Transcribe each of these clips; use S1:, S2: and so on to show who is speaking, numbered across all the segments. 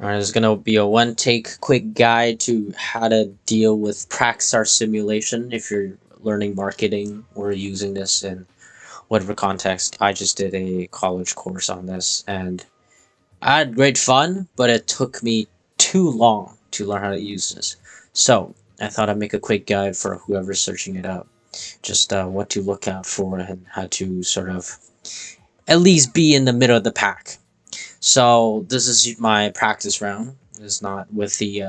S1: Alright, there's gonna be a one-take quick guide to how to deal with Praxar simulation if you're learning marketing or using this in whatever context. I just did a college course on this and I had great fun, but it took me too long to learn how to use this. So I thought I'd make a quick guide for whoever's searching it up. Just what to look out for and how to sort of at least be in the middle of the pack. So this is my practice round. This is not with the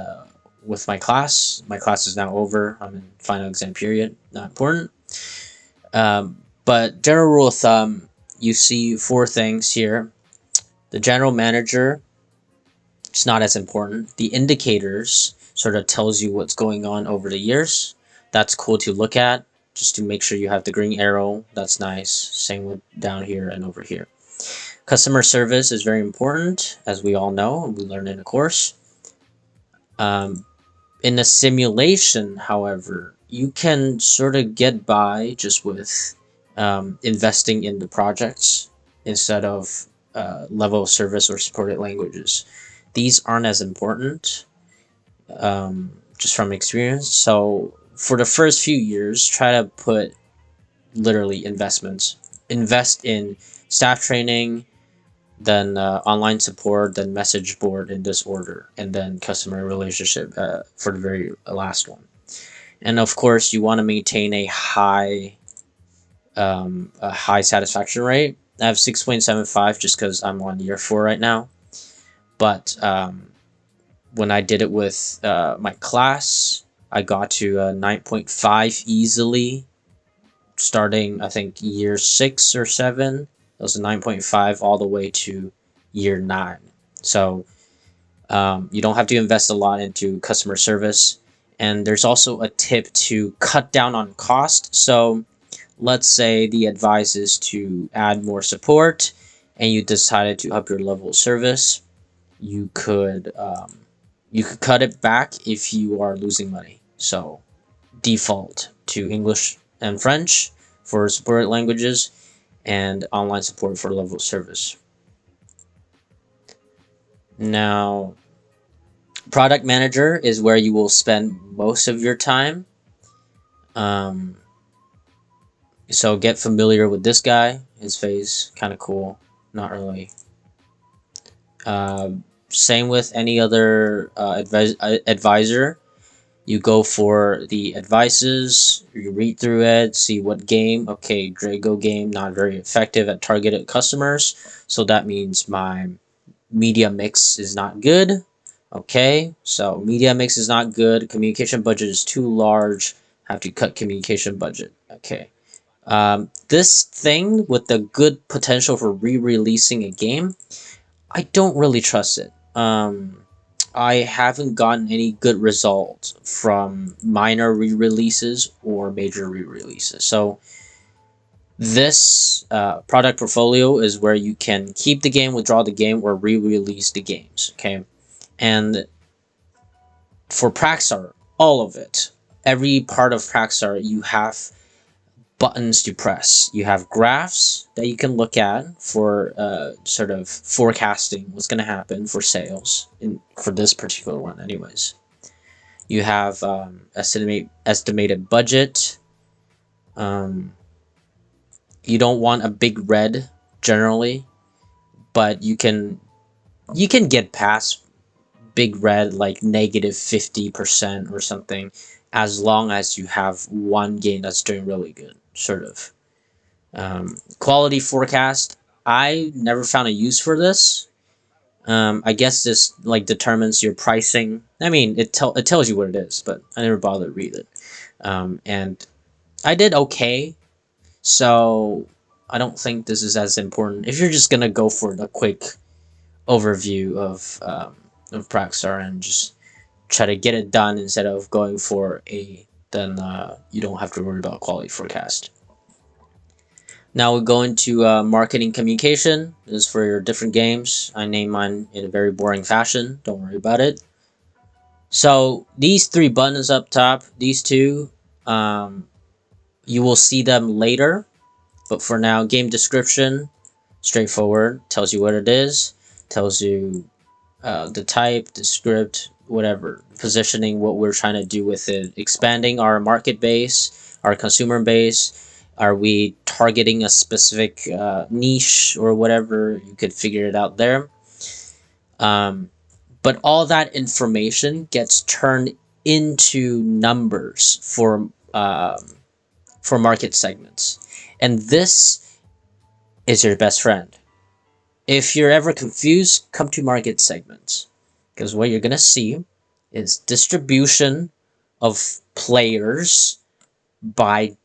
S1: with my class. My class is now over. I'm in final exam period. Not important. But general rule of thumb, you see four things here. The general manager, it's not as important. The indicators sort of tells you what's going on over the years. That's cool to look at, just to make sure you have the green arrow. That's nice. Same with down here and over here. Customer service is very important, as we all know, and we learned in a course. In a simulation, however, you can sort of get by just with investing in the projects instead of level of service or supported languages. These aren't as important, just from experience. So for the first few years, try to put literally investments. Invest in staff training, then online support, then message board in this order, and then customer relationship for the very last one. And of course, you want to maintain a high satisfaction rate. I have 6.75 just because I'm on year 4 right now. But when I did it with my class, I got to 9.5 easily, starting I think year 6 or 7. It was a 9.5 all the way to year 9. So you don't have to invest a lot into customer service. And there's also a tip to cut down on cost. So let's say the advice is to add more support and you decided to up your level of service. You could cut it back if you are losing money. So default to English and French for supported languages and online support for level of service. Now, product manager is where you will spend most of your time. So get familiar with this guy. His face, kind of cool. Not really. Same with any other advisor. You go for the advices, you read through it, see what game. Okay, Drago game, not very effective at targeted customers. So that means my media mix is not good. Okay, so media mix is not good. Communication budget is too large. Have to cut communication budget. Okay. This thing with the good potential for re-releasing a game, I don't really trust it. I haven't gotten any good results from minor re-releases or major re-releases. So this product portfolio is where you can keep the game, withdraw the game, or re-release the games. Okay, and for Praxar, all of it, every part of Praxar, you have buttons to press. You have graphs that you can look at for sort of forecasting what's going to happen for sales for this particular one anyways. You have estimated budget. You don't want a big red generally, but you can get past big red like -50% or something, as long as you have one game that's doing really good, sort of. Quality forecast, I never found a use for this. I guess this like determines your pricing. I mean, it tells you what it is, but I never bothered to read it. And I did okay, so I don't think this is as important. If you're just gonna go for the quick overview of Praxar and just try to get it done instead of going for A, then you don't have to worry about quality forecast. Now we go into marketing communication. This is for your different games. I name mine in a very boring fashion. Don't worry about it. So these 3 buttons up top, these 2, you will see them later. But for now, game description, straightforward. Tells you what it is. Tells you the type, the script, whatever, positioning, what we're trying to do with it, expanding our market base, our consumer base. Are we targeting a specific niche or whatever? You could figure it out there. Um, but all that information gets turned into numbers for market segments, and this is your best friend. If you're ever confused, come to market segments, because what you're gonna see is distribution of players by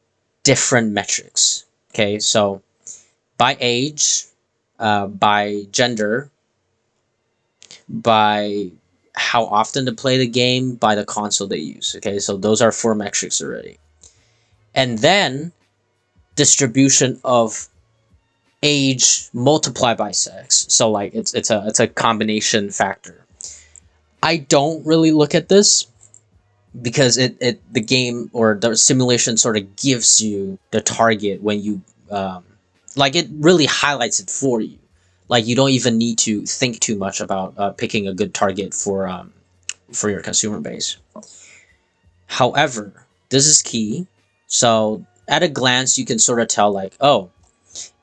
S1: different metrics. Okay, so by age, by gender, by how often to play the game, by the console they use. Okay, so those are 4 metrics already. And then distribution of age multiplied by sex. So like it's a combination factor. I don't really look at this because it the game or the simulation sort of gives you the target when you like it really highlights it for you. Like you don't even need to think too much about picking a good target for your consumer base. However, this is key. So at a glance, you can sort of tell like, oh,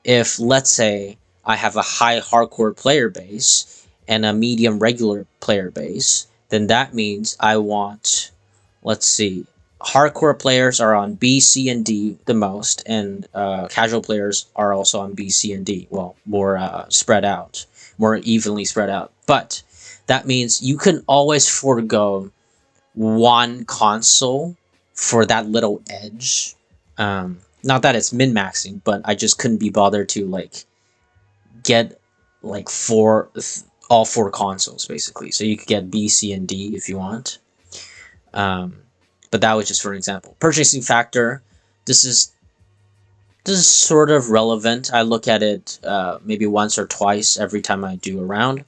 S1: if let's say I have a high hardcore player base and a medium regular player base, then that means I want, let's see, hardcore players are on B, C, and D the most, and casual players are also on B, C, and D. Well, more spread out, more evenly spread out. But that means you can always forego one console for that little edge. Not that it's min maxing, but I just couldn't be bothered to like get like all 4 consoles basically. So you could get B, C, and D if you want. But that was just for an example. Purchasing factor. This is sort of relevant. I look at it maybe once or twice every time I do a round.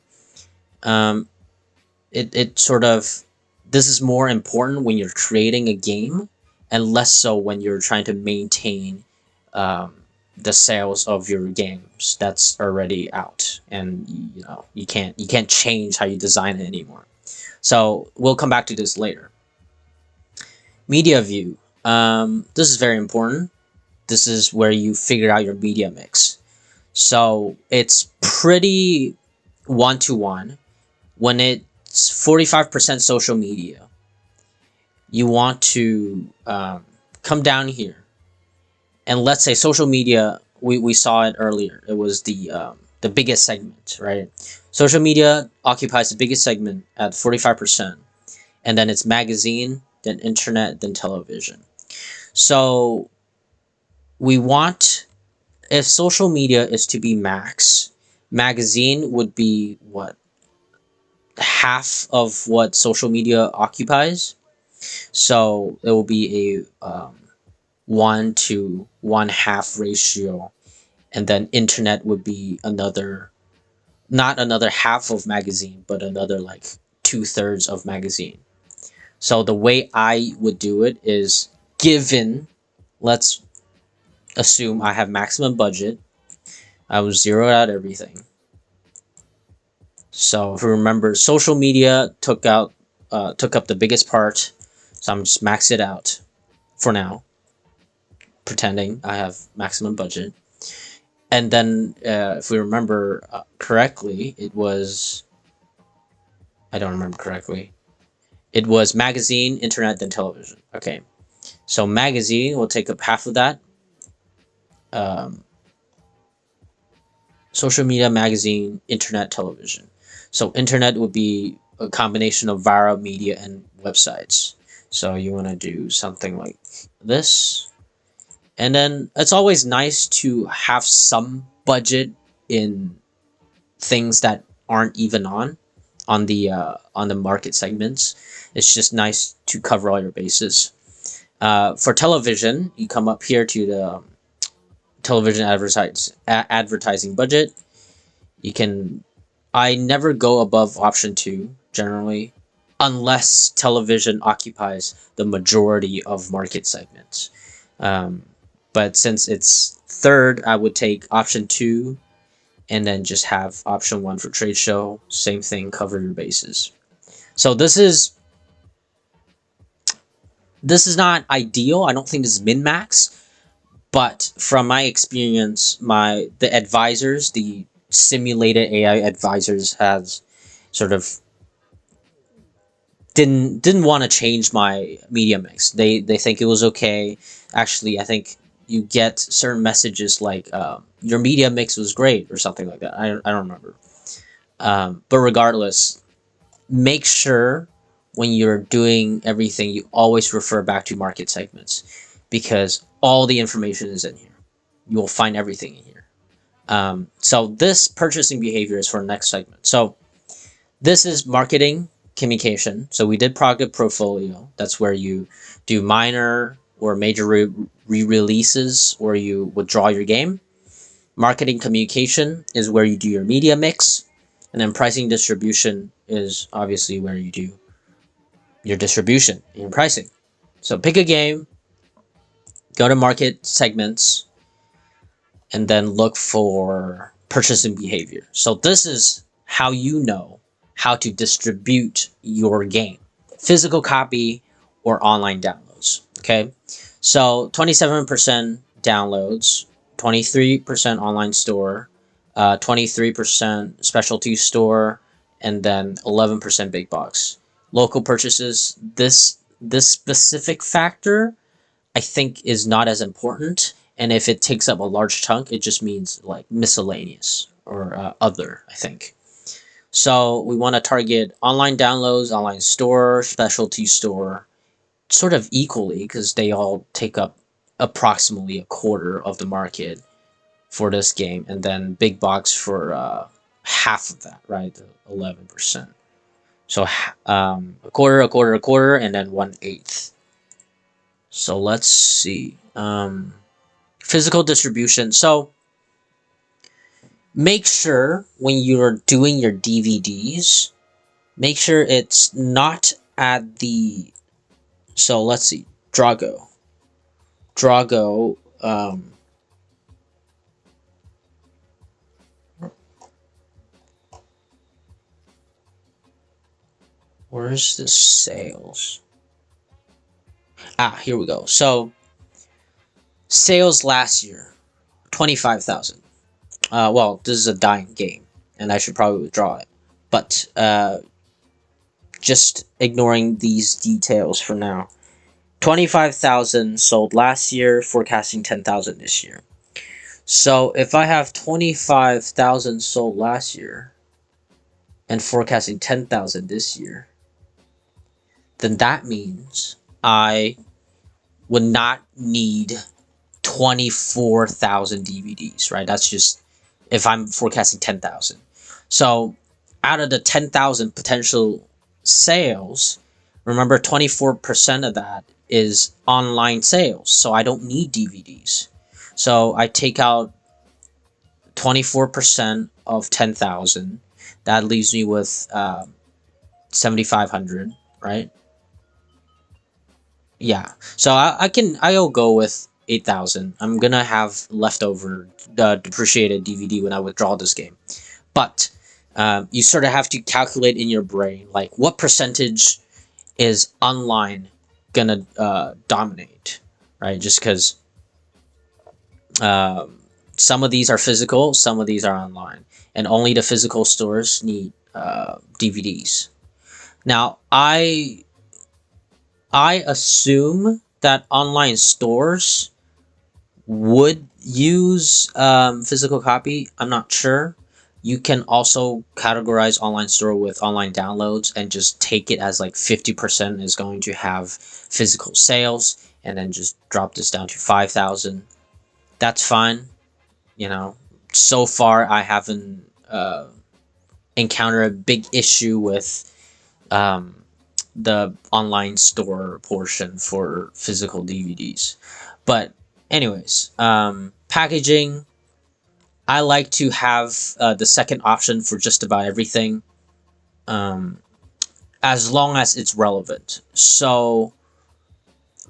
S1: It sort of, this is more important when you're creating a game and less so when you're trying to maintain the sales of your games that's already out, and you can't change how you design it anymore. So we'll come back to this later. Media view. This is very important. This is where you figure out your media mix. So it's pretty one-to-one. When it's 45% social media, you want to come down here, and let's say social media, we saw it earlier, it was the biggest segment, right? Social media occupies the biggest segment at 45%, and then it's magazine, then internet, then television. So we want, if social media is to be max, magazine would be what, half of what social media occupies. So it will be a 1 to 1/2 ratio, and then internet would be another, not another half of magazine, but another like 2/3 of magazine. So the way I would do it is, given, let's assume I have maximum budget, I would zero out everything. So if you remember, social media took up the biggest part, so I'm just max it out for now, pretending I have maximum budget. And then if we remember correctly, it was, I don't remember correctly, it was magazine, internet, then television. Okay, so magazine will take up half of that. Social media, magazine, internet, television. So internet would be a combination of viral media and websites. So you want to do something like this. And then it's always nice to have some budget in things that aren't even on the market segments. It's just nice to cover all your bases. For television, you come up here to the television advertising budget. You can, I never go above option 2 generally, unless television occupies the majority of market segments. But since it's third, I would take option 2 and then just have option 1 for trade show. Same thing, cover your bases. So this is not ideal. I don't think this is min max, but from my experience, the advisors, the simulated AI advisors, has sort of didn't want to change my media mix. They think it was okay. Actually, I think you get certain messages like your media mix was great or something like that. I don't remember. But regardless, make sure when you're doing everything, you always refer back to market segments, because all the information is in here. You will find everything in here. So this purchasing behavior is for the next segment. So this is marketing communication. So we did product portfolio. That's where you do minor or major re-releases, or you withdraw your game. Marketing communication is where you do your media mix. And then pricing distribution is obviously where you do your distribution and your pricing. So pick a game, go to market segments, and then look for purchasing behavior. So this is how you know how to distribute your game: physical copy or online downloads. Okay, so 27% downloads, 23% online store, 23% specialty store, and then 11% big box. Local purchases. This specific factor, I think, is not as important. And if it takes up a large chunk, it just means like miscellaneous or other, I think. So we want to target online downloads, online store, specialty store, sort of equally, because they all take up approximately a quarter of the market for this game. And then big box for half of that, right? 11%. So a quarter, a quarter, a quarter, and then 1/8. So let's see. Physical distribution. So make sure when you're doing your DVDs, make sure it's not at the. So let's see. Drago. Drago. Where's the sales? Here we go. So sales last year, 25,000. Well, this is a dying game, and I should probably withdraw it. But just ignoring these details for now. 25,000 sold last year, forecasting 10,000 this year. So if I have 25,000 sold last year and forecasting 10,000 this year, then that means I would not need 24,000 DVDs, right? That's just if I'm forecasting 10,000. So out of the 10,000 potential sales, remember 24% of that is online sales. So I don't need DVDs. So I take out 24% of 10,000. That leaves me with 7,500, right? Yeah. So I'll go with 8,000. I'm gonna have leftover depreciated DVD when I withdraw this game. But you sort of have to calculate in your brain, like, what percentage is online gonna dominate, right? Just because some of these are physical, some of these are online, and only the physical stores need DVDs. Now, I assume that online stores would use physical copy. I'm not sure. You can also categorize online store with online downloads and just take it as like 50% is going to have physical sales, and then just drop this down to 5,000. That's fine. You know, so far I haven't encountered a big issue with the online store portion for physical DVDs. But anyways, packaging, I like to have the second option for just about everything, as long as it's relevant. So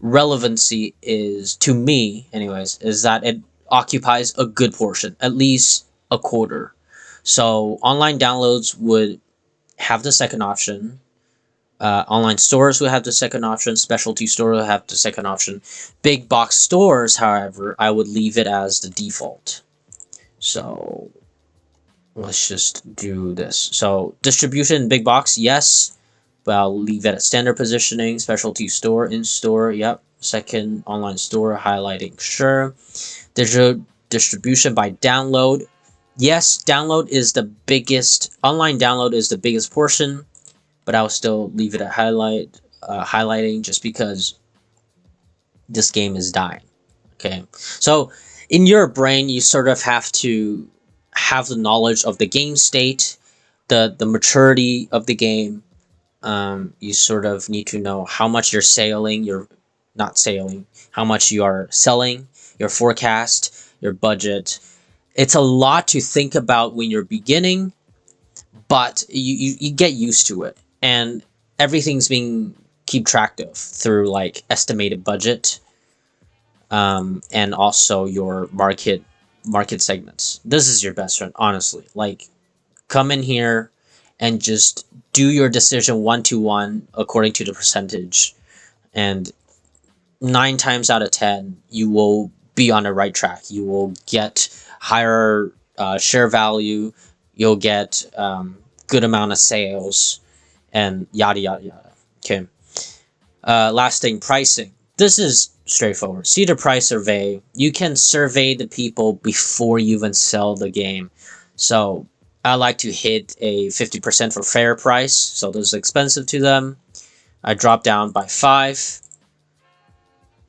S1: relevancy is, to me anyways, is that it occupies a good portion, at least a quarter. So online downloads would have the second option. Online stores will have the second option. Specialty store will have the second option. Big box stores, however, I would leave it as the default. So let's just do this. So distribution, big box, yes. But I'll leave it at standard positioning. Specialty store, in store, yep. Second online store, highlighting, sure. Digital distribution by download. Yes, download is the biggest. Online download is the biggest portion, but I'll still leave it at highlighting just because this game is dying. Okay, so in your brain, you sort of have to have the knowledge of the game state, the maturity of the game. You sort of need to know how much you're sailing. You're not sailing. How much you are selling. Your forecast, your budget. It's a lot to think about when you're beginning, but you get used to it, and everything's being keep track of through like estimated budget, and also your market segments. This is your best friend, honestly. Like, come in here and just do your decision 1-to-1 according to the percentage, and 9 times out of 10 you will be on the right track. You will get higher share value. You'll get good amount of sales, and yada yada yada. Okay. Last thing, pricing. This is straightforward. See the price survey. You can survey the people before you even sell the game. So I like to hit a 50% for fair price. So this is expensive to them. I drop down by 5.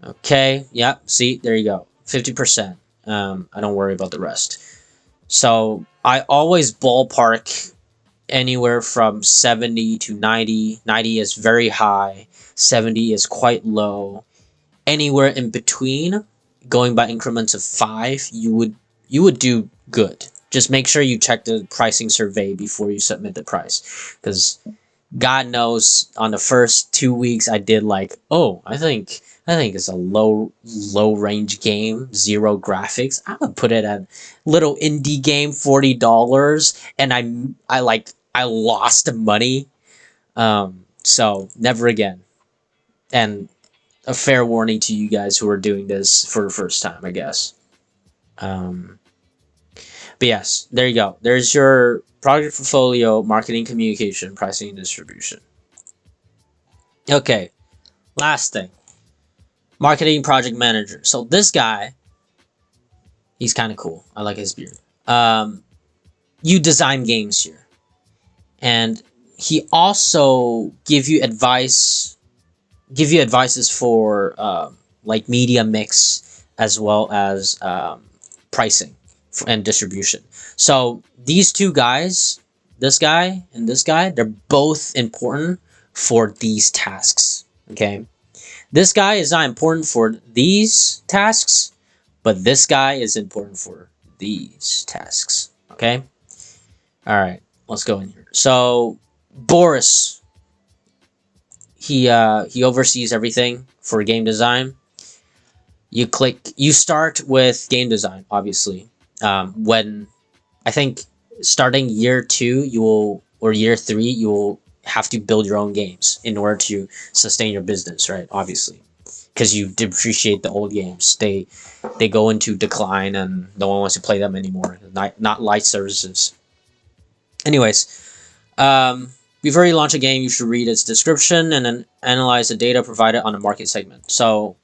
S1: Okay. Yeah. See, there you go. 50%. I don't worry about the rest. So I always ballpark anywhere from 70 to 90. 90 is very high. 70 is quite low. Anywhere in between, going by increments of 5, you would do good. Just make sure you check the pricing survey before you submit the price, because God knows on the first 2 weeks I did like, oh, I think it's a low range game, zero graphics. I'm gonna put it at little indie game, $40, and I lost money. So never again. And a fair warning to you guys who are doing this for the first time, I guess. Um, but yes, there you go. There's your product portfolio, marketing, communication, pricing, and distribution. Okay, last thing, marketing project manager. So this guy, he's kind of cool. I like his beard. You design games here, and he also give you advices for like media mix, as well as pricing and distribution. So these two guys, this guy and this guy, they're both important for these tasks. Okay, this guy is not important for these tasks, but this guy is important for these tasks. Okay, all right, let's go in here. So Boris, he oversees everything for game design. You start with game design, obviously. When I think starting year 2, you will, or year 3, you will have to build your own games in order to sustain your business, right? Obviously, because you depreciate the old games. They go into decline, and no one wants to play them anymore. Not light services. Anyways, before you launch a game, you should read its description and then analyze the data provided on the market segment. So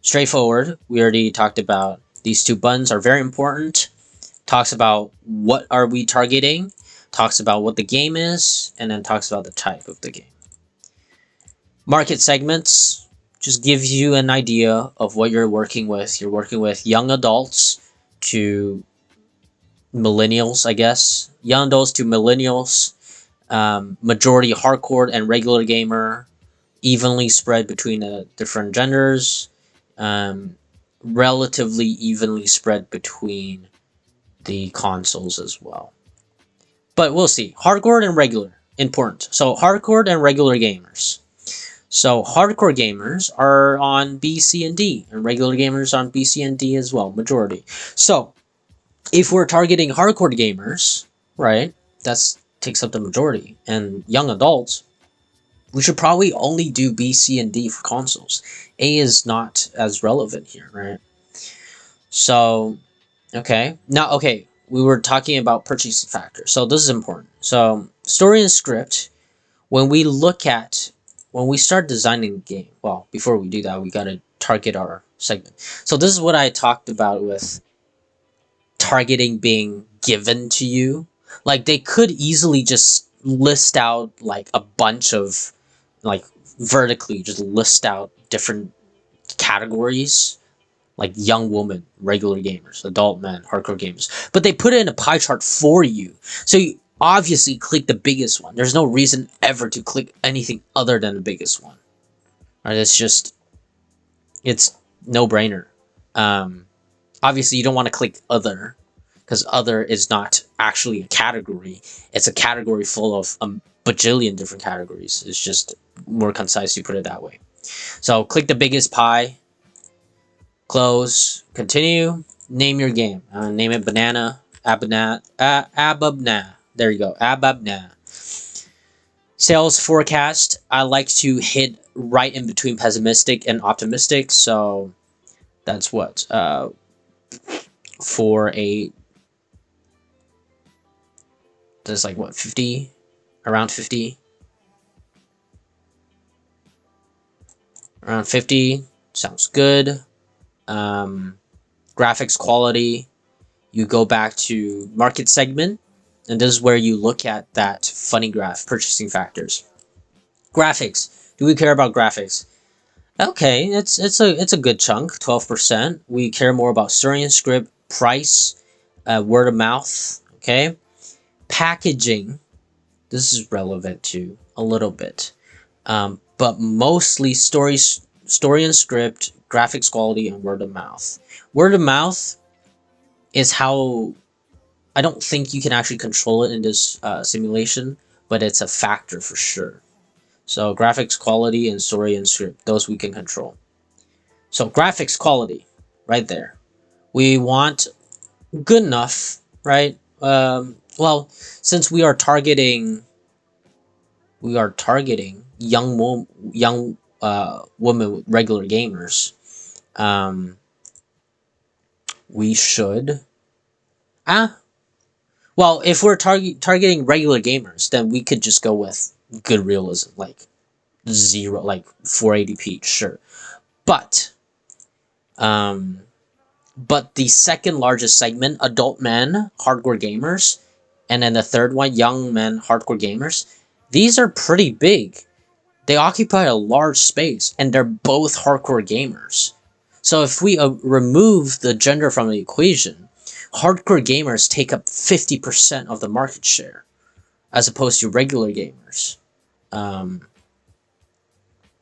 S1: straightforward. We already talked about these 2 buttons are very important. Talks about what are we targeting, talks about what the game is, and then talks about the type of the game. Market segments just gives you an idea of what you're working with. You're working with young adults to millennials, I guess. Young adults to millennials. Majority hardcore and regular gamer, evenly spread between the different genders. Relatively evenly spread between the consoles as well. But we'll see. Hardcore and regular, important. So hardcore and regular gamers. So hardcore gamers are on B, C, and D, and regular gamers on B, C, and D as well, majority. So if we're targeting hardcore gamers, right? That's takes up the majority. And young adults, we should probably only do B, C, and D for consoles. A is not as relevant here, right? So, okay. Now, okay, we were talking about purchasing factors. So this is important. So, story and script, when we look at, when we start designing the game, well, before we do that, we got to target our segment. So this is what I talked about with targeting being given to you. Like they could easily just list out like a bunch of like vertically just list out different categories like young woman, regular gamers, adult men, hardcore gamers. But they put it in a pie chart for you. So you obviously click the biggest one. There's no reason ever to click anything other than the biggest one. Right? It's no brainer. Obviously you don't want to click other because other is not actually a category. It's a category full of a bajillion different categories. It's just more concise to put it that way. So click the biggest pie, close, continue, name your game. Name it Banana, Ababna. There you go, Ababna. Sales forecast, I like to hit right in between pessimistic and optimistic, so that's what, for a, there's like what, 50? Around 50? Around 50, sounds good. Graphics quality, you go back to market segment, and this is where you look at that funny graph, purchasing factors. Graphics, do we care about graphics? Okay, it's a good chunk, 12%. We care more about story and script, price, word of mouth. Okay, packaging, this is relevant too a little bit, but mostly story and script, graphics quality, and word of mouth. Word of mouth is how, I don't think you can actually control it in this simulation, but it's a factor for sure. So graphics quality and story and script, those we can control. So graphics quality, right there. We want good enough, right? Well, since we are targeting young women, regular gamers. We should well, if we're targeting regular gamers, then we could just go with good realism, like 480p, sure. But the second largest segment, adult men, hardcore gamers, and then the third one, young men, hardcore gamers, these are pretty big. They occupy a large space, and they're both hardcore gamers. So if we remove the gender from the equation, hardcore gamers take up 50% of the market share, as opposed to regular gamers.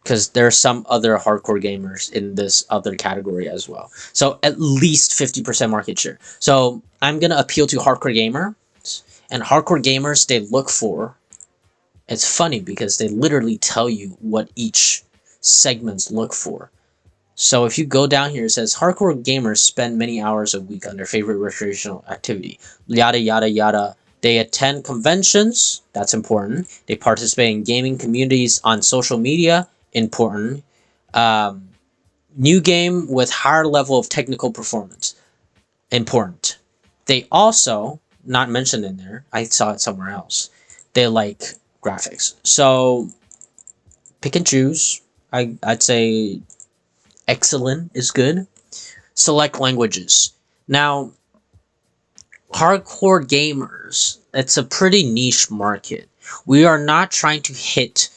S1: Because there are some other hardcore gamers in this other category as well. So at least 50% market share. So I'm going to appeal to hardcore gamers. And hardcore gamers, they look for, it's funny because they literally tell you what each segments look for. So if you go down here, it says hardcore gamers spend many hours a week on their favorite recreational activity. Yada, yada, yada. They attend conventions. That's important. They participate in gaming communities on social media. Important. New game with higher level of technical performance. Important. They also, not mentioned in there, I saw it somewhere else, they like graphics. So pick and choose. I'd say excellent is good. Select languages. Now, hardcore gamers, it's a pretty niche market. We are not trying to hit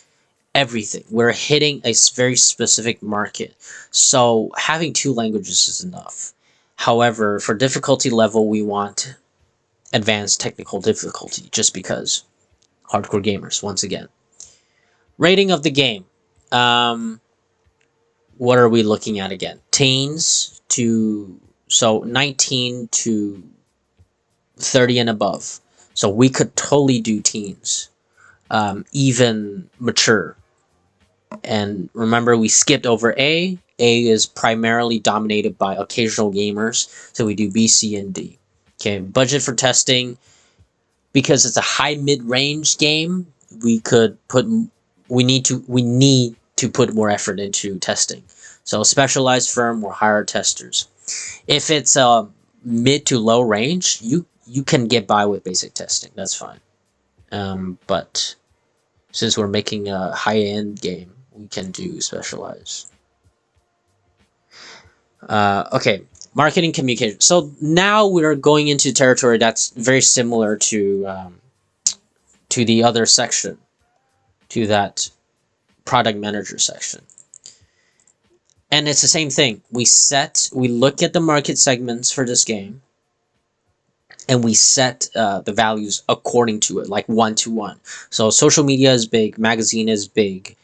S1: everything. We're hitting a very specific market. So having 2 languages is enough. However, for difficulty level, we want advanced technical difficulty, just because hardcore gamers, once again. Rating of the game. What are we looking at again? Teens to, so 19 to 30 and above. So we could totally do teens. Even mature. And remember, we skipped over A. A is primarily dominated by occasional gamers. So we do B, C, and D. Okay, budget for testing. because it's a high mid-range game, we need to put more effort into testing. So specialized firm or hire testers. If it's a mid to low range, you can get by with basic testing. That's fine. But since we're making a high end game, we can do specialized. Okay, marketing communication. So now we're going into territory that's very similar to the other section, to that product manager section. And it's the same thing. We look at the market segments for this game, and we set the values according to it, like 1-to-1. So social media is big, magazine is big,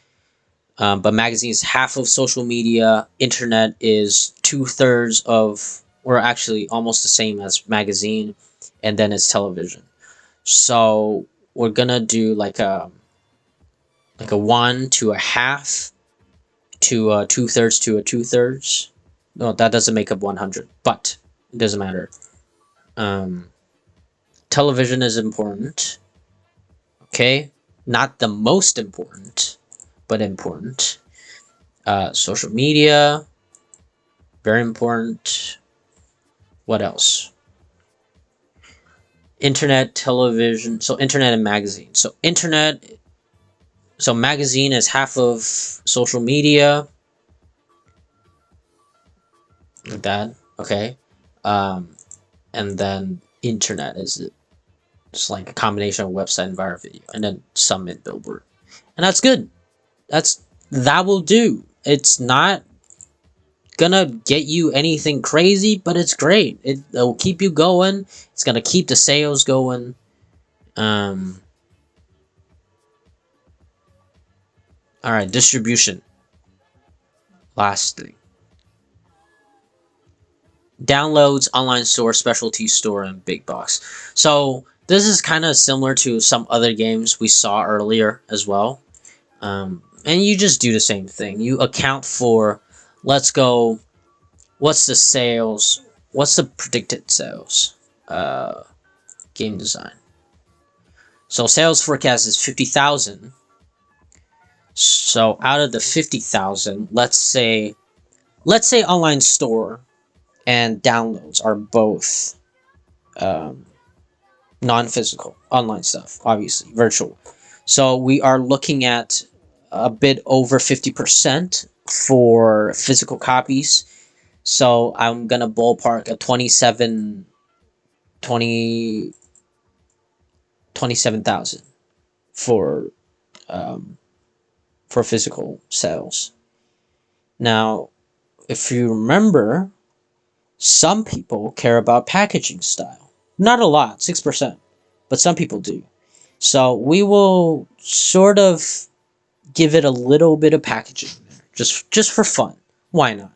S1: but magazine is half of social media. Internet is 2/3 of, or actually almost the same as magazine, and then it's television. So we're gonna do like a 1 to a half to a 2/3 to a 2/3. No, that doesn't make up 100, but it doesn't matter. Television is important. Okay, not the most important, but important. Social media, very important. What else? Internet, television. So internet and magazine. So magazine is half of social media. Like that. Okay. And then internet is just like a combination of website and viral video, and then some in billboard, and that's good. That will do. It's not gonna get you anything crazy, but it's great. It'll keep you going. It's gonna keep the sales going. All right, distribution. Lastly, downloads, online store, specialty store, and big box. So this is kind of similar to some other games we saw earlier as well. And you just do the same thing. You account for, let's go, what's the sales? What's the predicted sales? Game design. So sales forecast is 50,000. So out of the 50,000, let's say online store and downloads are both non-physical, online stuff, obviously virtual. So we are looking at a bit over 50% for physical copies. So I'm gonna ballpark a 27,000 for physical sales. Now, if you remember, some people care about packaging style. Not a lot, 6%, but some people do. So we will sort of give it a little bit of packaging there, just for fun. Why not?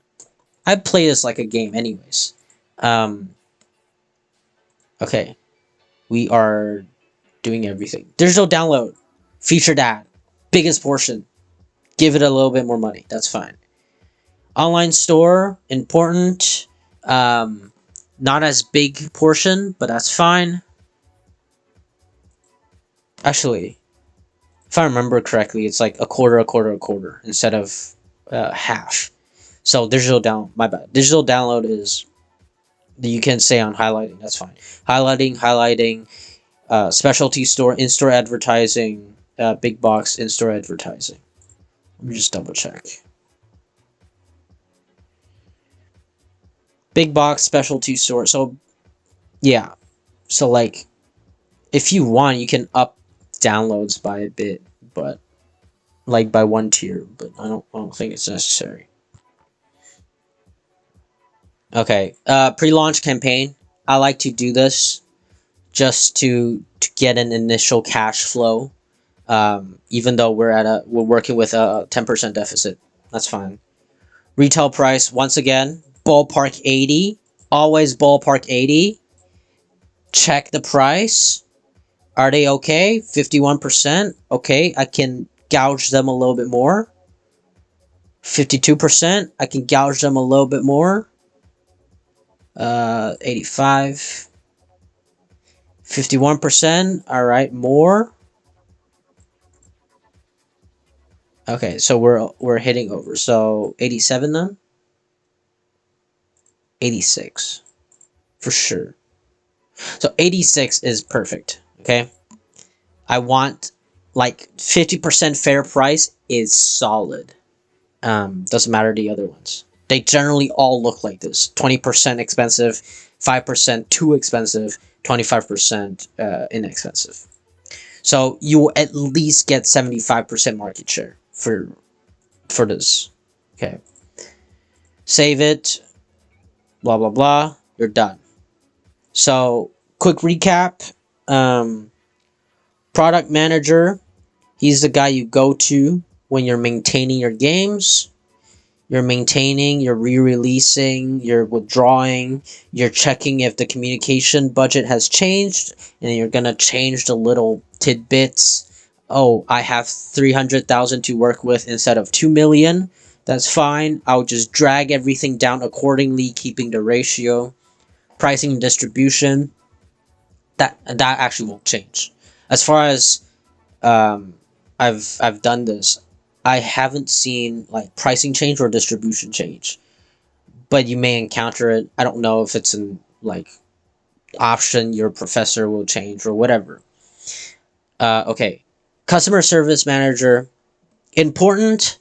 S1: I play this like a game anyways. Okay, we are doing everything. Digital download, featured ad, biggest portion. Give it a little bit more money. That's fine. Online store, important. Not as big portion, but that's fine. Actually, if I remember correctly, it's like a quarter instead of half. So my bad. Digital download is, you can say on highlighting. That's fine. Highlighting. Specialty store, in-store advertising, big box, in-store advertising. Let me just double check. Big box, specialty store. So, yeah. So, like, if you want, you can up downloads by a bit, but like by one tier. But I don't think it's necessary. Okay. Pre-launch campaign. I like to do this just to get an initial cash flow. Even though we're working with a 10% deficit, that's fine. Retail price, once again, ballpark 80. Always ballpark 80. Check the price. Are they okay? 51%. Okay, I can gouge them a little bit more. 52%. I can gouge them a little bit more. 85. 51%. All right, more. Okay, so we're hitting over. So 87 then? 86 for sure. So 86 is perfect, okay? I want like 50% fair price is solid. Doesn't matter the other ones. They generally all look like this: 20% expensive, 5% too expensive, 25% inexpensive. So you will at least get 75% market share for this. Okay, save it. Blah blah blah. You're done. So quick recap. Um, Product manager. He's the guy you go to when you're maintaining your games. You're maintaining, you're re-releasing, you're withdrawing, you're checking if the communication budget has changed, and you're gonna change the little tidbits. Oh, I have 300,000 to work with instead of 2 million. That's fine. I'll just drag everything down accordingly, keeping the ratio. Pricing and distribution. That actually won't change. As far as um, I've done this. I haven't seen like pricing change or distribution change, but you may encounter it. I don't know if it's an like option your professor will change or whatever. Okay, customer service manager, important,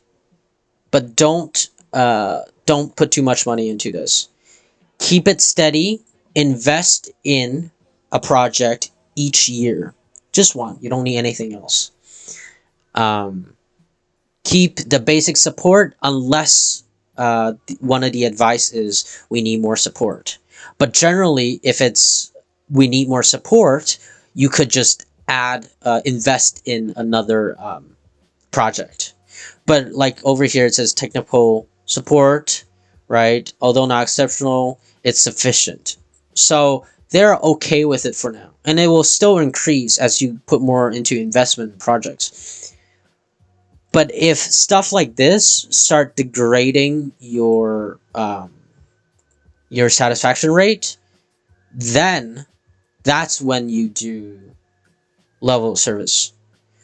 S1: but don't put too much money into this. Keep it steady. Invest in a project each year, just one. You don't need anything else. Um, Keep the basic support unless one of the advice is we need more support. But generally, if it's we need more support, you could just add invest in another project. But like over here, it says technical support, right? Although not exceptional, it's sufficient. So they're okay with it for now, and it will still increase as you put more into investment projects. But if stuff like this start degrading your satisfaction rate, then that's when you do level of service.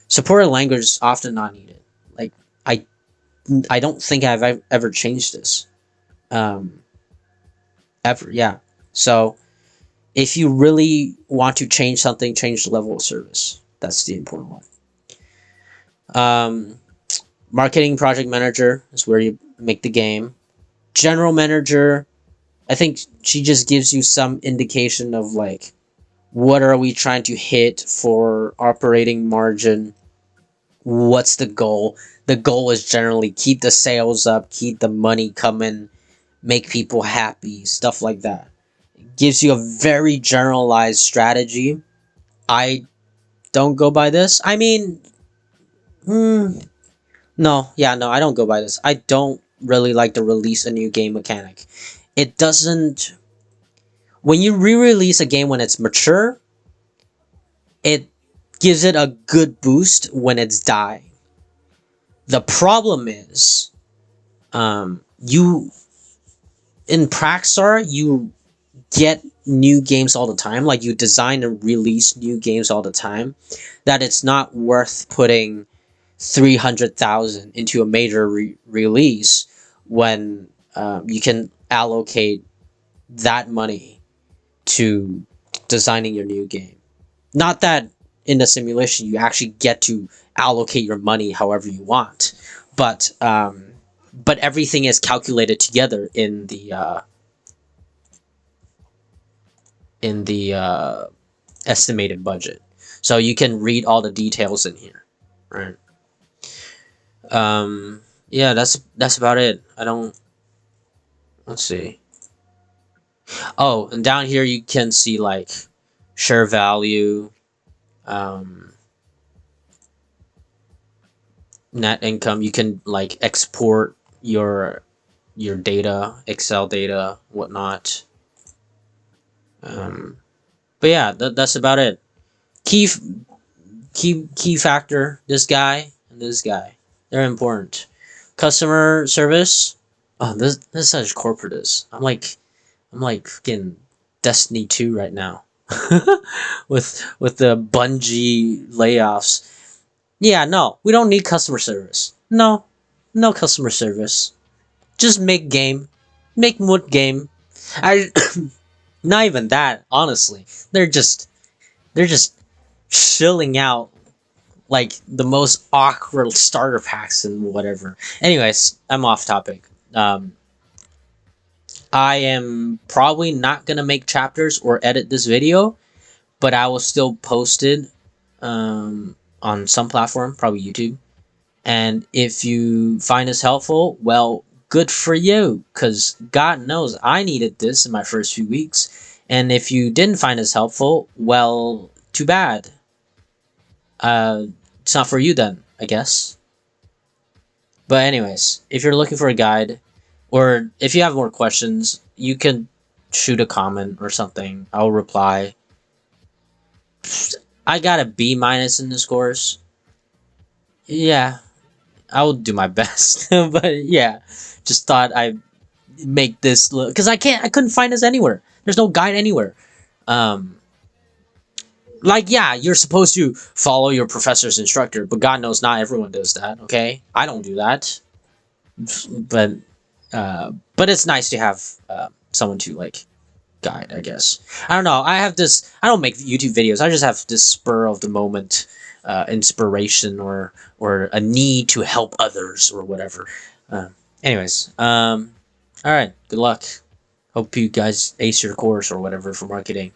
S1: Supported language is often not needed. Like I I don't think I've ever changed this. Um, Ever, yeah. So if you really want to change something, change the level of service. That's the important one. Um, Marketing project manager is where you make the game. General manager, I think she just gives you some indication of like what are we trying to hit for operating margin. What's the goal? The goal is generally keep the sales up, keep the money coming, make people happy, stuff like that. It gives you a very generalized strategy. I don't go by this. I mean, no, yeah, no, I don't go by this. I don't really like to release a new game mechanic. It doesn't. When you re release a game when it's mature, it gives it a good boost when it's dying. The problem is, you in Praxar, you get new games all the time. Like you design and release new games all the time. That it's not worth putting 300,000 into a major release when you can allocate that money to designing your new game. Not that in the simulation you actually get to allocate your money however you want, but everything is calculated together in the estimated budget, so you can read all the details in here, right? Yeah, that's about it. I don't. Let's see. Oh, and down here you can see like share value, um, net income. You can like export your data, Excel data, whatnot. Um, but yeah, that's about it. Key key factor. This guy and this guy, they're important. Customer service. Oh, this is such corporatist. I'm like fucking Destiny 2 right now. with the Bungie layoffs. Yeah, no, we don't need customer service. No, no customer service. Just make game, make mood game. I not even that. Honestly, they're just shilling out like the most awkward starter packs and whatever. Anyways, I'm off topic. I am probably not gonna make chapters or edit this video, but I will still post it on some platform, probably YouTube. And if you find this helpful, well, good for you, because God knows I needed this in my first few weeks. And if you didn't find this helpful, well, too bad. It's not for you then, I guess. But anyways, if you're looking for a guide, or if you have more questions, you can shoot a comment or something. I'll reply. I got a B minus in this course. Yeah, I will do my best. But yeah, just thought I'd make this look, because I couldn't find this anywhere. There's no guide anywhere. Um, like, yeah, you're supposed to follow your professor's instructor, but God knows not everyone does that. Okay, I don't do that. But but it's nice to have someone to like guide, I guess. I don't know. I don't make YouTube videos. I just have this spur of the moment inspiration, or a need to help others or whatever. Anyways, all right. Good luck. Hope you guys ace your course or whatever for marketing.